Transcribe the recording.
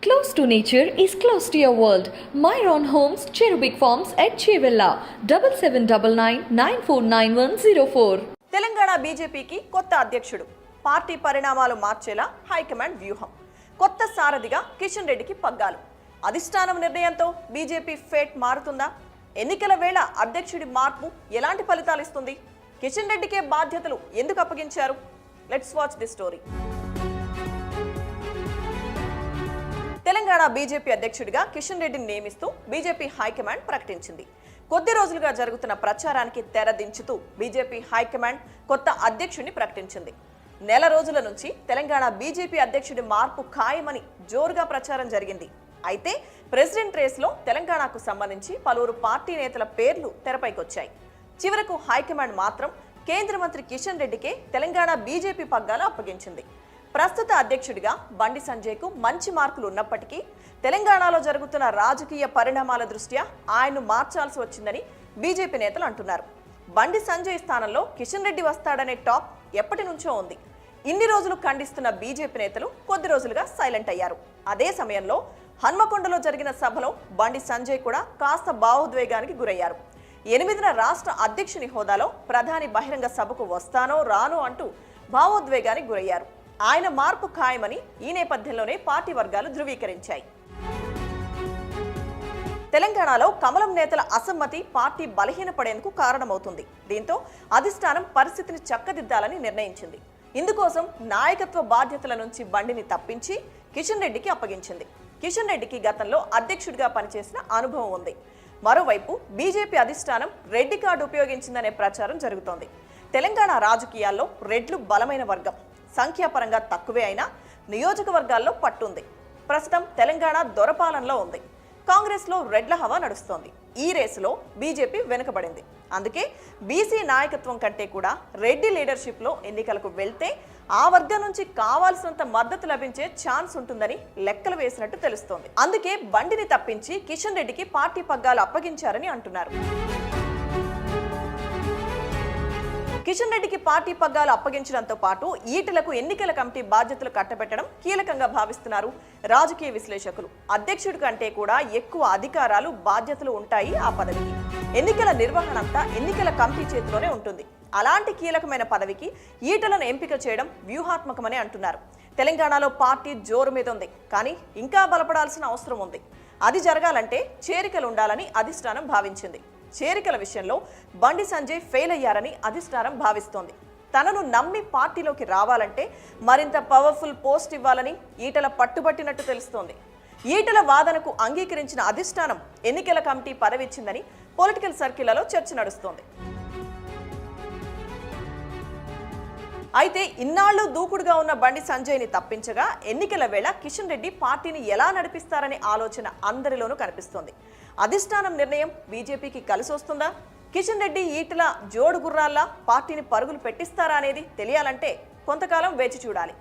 Close to nature is close to your world. Myron Homes, Cherubic Farms at Chevilla, 7799949104. Telangana బీజేపీకి కొత్త అధ్యక్షుడు, party పరిణామాలు మార్చేలా high command వ్యూహం, కొత్త సారథిగా కిషన్ రెడ్డికి పగ్గాలు. అధిష్టానం నిర్ణయంతో బీజేపీ ఫేట్ మారుతుందా? ఎన్నికల వేళ అధ్యక్షుడి మార్పు ఎలాంటి ఫలితాలు ఇస్తుంది? కిషన్ రెడ్డికే బాధ్యతలు ఎందుకు అప్పగించారు? Let's watch the story. Telangana BJP అధ్యక్షుడిగా కిషన్ రెడ్డిని నియమిస్తూ బీజేపీ హైకమాండ్ ప్రకటించింది. కొద్ది రోజులుగా జరుగుతున్న ప్రచారానికి తెరదించుతూ బీజేపీ హైకమాండ్ కొత్త అధ్యక్షుడిని ప్రకటించింది. నెల రోజుల నుంచి తెలంగాణ బీజేపీ అధ్యక్షుడి మార్పు ఖాయమని జోరుగా ప్రచారం జరిగింది. అయితే ప్రెసిడెంట్ రేస్లో తెలంగాణకు సంబంధించి పలువురు పార్టీ నేతల పేర్లు తెరపైకొచ్చాయి. చివరకు హైకమాండ్ మాత్రం కేంద్ర మంత్రి కిషన్ రెడ్డికే తెలంగాణ బీజేపీ పగ్గాలు అప్పగించింది. ప్రస్తుత అధ్యక్షుడిగా బండి సంజయ్కు మంచి మార్కులు ఉన్నప్పటికీ తెలంగాణలో జరుగుతున్న రాజకీయ పరిణామాల దృష్ట్యా ఆయన్ను మార్చాల్సి వచ్చిందని బీజేపీ నేతలు అంటున్నారు. బండి సంజయ్ స్థానంలో కిషన్ రెడ్డి వస్తాడనే టాక్ ఎప్పటి నుంచో ఉంది. ఇన్ని రోజులు ఖండిస్తున్న బీజేపీ నేతలు కొద్ది రోజులుగా సైలెంట్ అయ్యారు. అదే సమయంలో హన్మకొండలో జరిగిన సభలో బండి సంజయ్ కూడా కాస్త భావోద్వేగానికి గురయ్యారు. 8న రాష్ట్ర అధ్యక్షుని హోదాలో ప్రధాని బహిరంగ సభకు వస్తానో రానో అంటూ భావోద్వేగానికి గురయ్యారు. ఆయన మార్పు ఖాయమని ఈ నేపథ్యంలోనే పార్టీ వర్గాలు ధృవీకరించాయి. తెలంగాణలో కమలం నేతల అసమ్మతి పార్టీ బలహీనపడేందుకు కారణమవుతుంది. దీంతో అధిష్టానం పరిస్థితిని చక్కదిద్దాలని నిర్ణయించింది. ఇందుకోసం నాయకత్వ బాధ్యతల నుంచి బండిని తప్పించి కిషన్ రెడ్డికి అప్పగించింది. కిషన్ రెడ్డికి గతంలో అధ్యక్షుడిగా పనిచేసిన అనుభవం ఉంది. మరోవైపు బీజేపీ అధిష్టానం రెడ్డి కార్డు ఉపయోగించిందనే ప్రచారం జరుగుతోంది. తెలంగాణ రాజకీయాల్లో రెడ్లు బలమైన వర్గం. సంఖ్యాపరంగా తక్కువే అయినా నియోజకవర్గాల్లో పట్టుంది. ప్రస్తుతం తెలంగాణ దొరపాలనలో ఉంది. కాంగ్రెస్లో రెడ్ల హవా నడుస్తోంది. ఈ రేసులో బీజేపీ వెనుకబడింది. అందుకే బీసీ నాయకత్వం కంటే కూడా రెడ్డి లీడర్షిప్లో ఎన్నికలకు వెళ్తే ఆ వర్గం నుంచి కావాల్సినంత మద్దతు లభించే ఛాన్స్ ఉంటుందని లెక్కలు వేసినట్టు తెలుస్తోంది. అందుకే బండిని తప్పించి కిషన్ రెడ్డికి పార్టీ పగ్గాలు అప్పగించారని అంటున్నారు. కిషన్ రెడ్డికి పార్టీ పగ్గాలు అప్పగించడంతో పాటు ఈటలకు ఎన్నికల కమిటీ బాధ్యతలు కట్టబెట్టడం కీలకంగా భావిస్తున్నారు రాజకీయ విశ్లేషకులు. అధ్యక్షుడి కంటే కూడా ఎక్కువ అధికారాలు, బాధ్యతలు ఉంటాయి ఆ పదవికి. ఎన్నికల నిర్వహణ అంతా ఎన్నికల కమిటీ చేతిలోనే ఉంటుంది. అలాంటి కీలకమైన పదవికి ఈటలను ఎంపిక చేయడం వ్యూహాత్మకమని అంటున్నారు. తెలంగాణలో పార్టీ జోరు మీద ఉంది, కానీ ఇంకా బలపడాల్సిన అవసరం ఉంది. అది జరగాలంటే చేరికలు ఉండాలని అధిష్టానం భావించింది. చేరికల విషయంలో బండి సంజయ్ ఫెయిల్ అయ్యారని అధిష్టానం భావిస్తోంది. తనను నమ్మి పార్టీలోకి రావాలంటే మరింత పవర్ఫుల్ పోస్ట్ ఇవ్వాలని ఈటల పట్టుబట్టినట్టు తెలుస్తోంది. ఈటల వాదనకు అంగీకరించిన అధిష్టానం ఎన్నికల కమిటీ పదవి ఇచ్చిందని పొలిటికల్ సర్కిళ్లలో చర్చ నడుస్తోంది. అయితే ఇన్నాళ్లు దూకుడుగా ఉన్న బండి సంజయ్ని తప్పించగా ఎన్నికల వేళ కిషన్ రెడ్డి పార్టీని ఎలా నడిపిస్తారనే ఆలోచన అందరిలోనూ కనిపిస్తోంది. అధిష్టానం నిర్ణయం బీజేపీకి కలిసి వస్తుందా? కిషన్ రెడ్డి ఈటల జోడు గుర్రాల్లా పార్టీని పరుగులు పెట్టిస్తారా అనేది తెలియాలంటే కొంతకాలం వేచి చూడాలి.